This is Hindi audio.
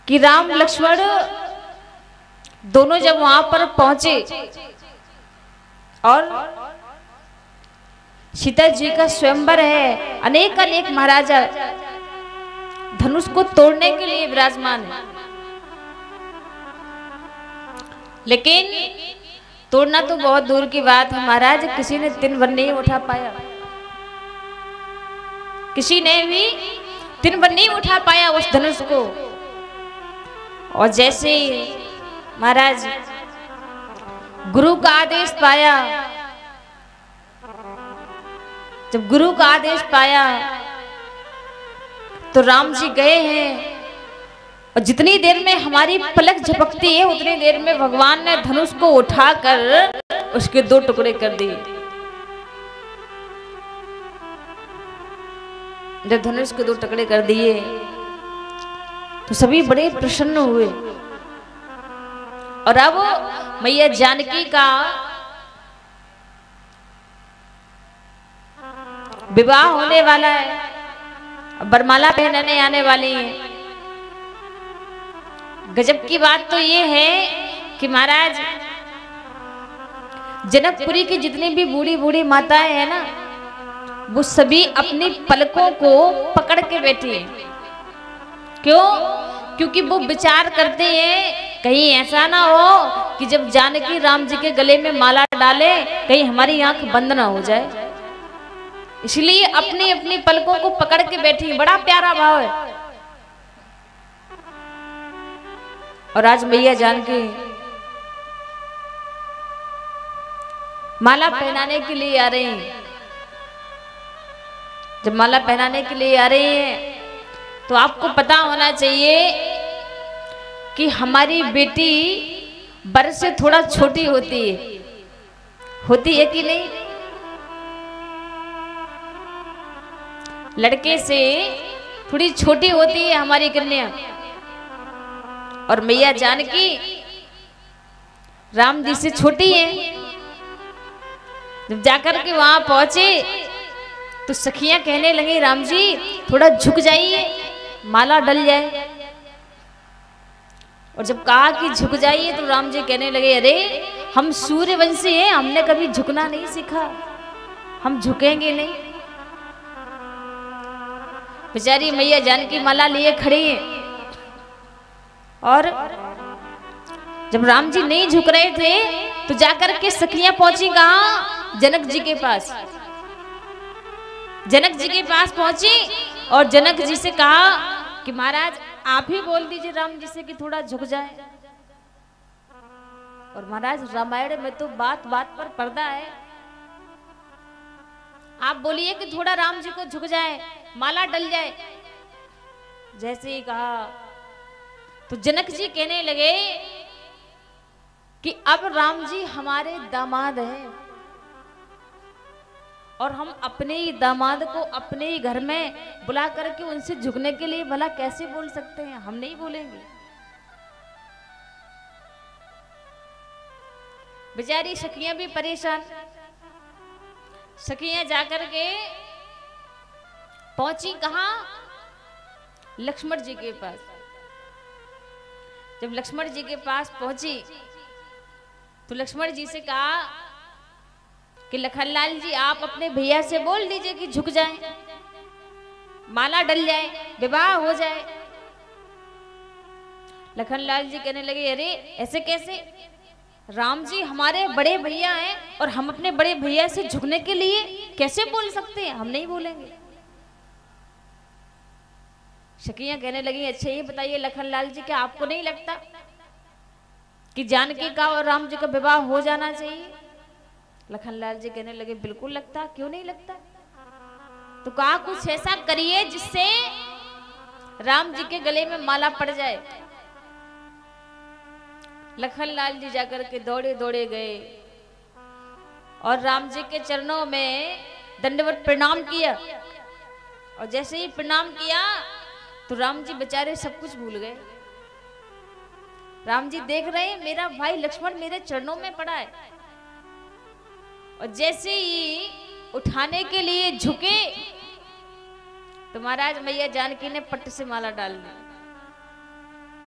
कि राम लक्ष्मण दोनों जब वहां पर पहुंचे और सीता जी का स्वयंवर है, अनेक अनेक महाराजा धनुष को तोड़ने के लिए विराजमान है, लेकिन तोड़ना तो बहुत दूर की बात है महाराज, किसी ने 3 वन नहीं उठा पाया, किसी ने भी 3 वन नहीं उठा पाया उस धनुष को। और जैसे महाराज गुरु का आदेश पाया, जब गुरु का आदेश पाया तो राम जी गए हैं, और जितनी देर में हमारी पलक झपकती है उतनी देर में भगवान ने धनुष को उठाकर उसके 2 टुकड़े कर दिए। जब धनुष के 2 टुकड़े कर दिए तो सभी बड़े प्रसन्न हुए। और अब मैया जानकी का विवाह होने वाला है, बरमाला पहनाने आने वाली है। गजब की बात तो ये है कि महाराज जनकपुरी की जितनी भी बूढ़ी बूढ़ी माताएं हैं ना, वो सभी अपनी पलकों को पकड़ के बैठी है। क्यों? क्योंकि वो विचार करते हैं कहीं ऐसा ना हो कि जब जानकी राम जी के गले में माला डाले कहीं हमारी आंख बंद ना हो जाए, इसलिए अपनी अपनी पलकों को पकड़ के बैठी। बड़ा प्यारा भाव है। और आज मैया जानकी माला पहनाने के लिए आ रही हैं। जब माला पहनाने के लिए आ रही हैं तो आपको पता होना चाहिए कि हमारी बेटी बर से थोड़ा छोटी होती है कि नहीं? लड़के से थोड़ी छोटी होती है हमारी कन्या। और मैया जानकी राम जी से छोटी है। जब जाकर के वहां पहुंचे तो सखियां कहने लगी राम जी थोड़ा झुक जाइए, माला डल जाए। और जब कहा कि झुक जाइए तो राम जी कहने लगे अरे हम सूर्यवंशी हैं, हमने कभी झुकना नहीं सीखा, हम झुकेंगे नहीं। बेचारी मैया जानकी माला लिए खड़ी है। और जब राम जी नहीं झुक रहे थे तो जाकर के सखियां पहुंची कहां? जनक जी के पास। जनक जी के पास पहुंची और जनक जी से कहा कि महाराज आप ही बोल दीजिए राम जी से कि थोड़ा झुक जाए। और महाराज रामायण में तो बात बात पर पर्दा है। आप बोलिए कि थोड़ा राम जी को झुक जाए, माला डल जाए। जैसे ही कहा तो जनक जी कहने लगे कि अब राम जी हमारे दामाद हैं और हम अपने ही दामाद को अपने ही घर में बुला करके उनसे झुकने के लिए भला कैसे बोल सकते हैं? हम नहीं बोलेंगे। बेचारी सखियां भी परेशान। सखियां जाकर के पहुंची कहां? लक्ष्मण जी के पास। जब लक्ष्मण जी के पास पहुंची तो लक्ष्मण जी से कहा कि लखनलाल जी आप अपने भैया से बोल दीजिए कि झुक जाएं, माला डल जाए, विवाह हो जाए। लखनलाल जी कहने लगे अरे ऐसे कैसे? राम जी हमारे बड़े भैया हैं और हम अपने बड़े भैया से झुकने के लिए कैसे बोल सकते हैं? हम नहीं बोलेंगे। सखियां कहने लगी अच्छा ये बताइए लखनलाल जी क्या आपको नहीं लगता कि जानकी का और राम जी का विवाह हो जाना चाहिए? लखनलाल जी कहने लगे बिल्कुल लगता, क्यों नहीं लगता। तो कहा कुछ ऐसा करिए जिससे राम जी के गले में माला पड़ जाए। लखनलाल जी जाकर के दौड़े दौड़े गए और राम जी के चरणों में दंडवत प्रणाम किया। और जैसे ही प्रणाम किया तो राम जी बेचारे सब कुछ भूल गए। राम जी देख रहे हैं मेरा भाई लक्ष्मण मेरे चरणों में पड़ा है। और जैसे ही उठाने के लिए झुके तो महाराज मैया जानकी ने पट्ट से माला डाल दी।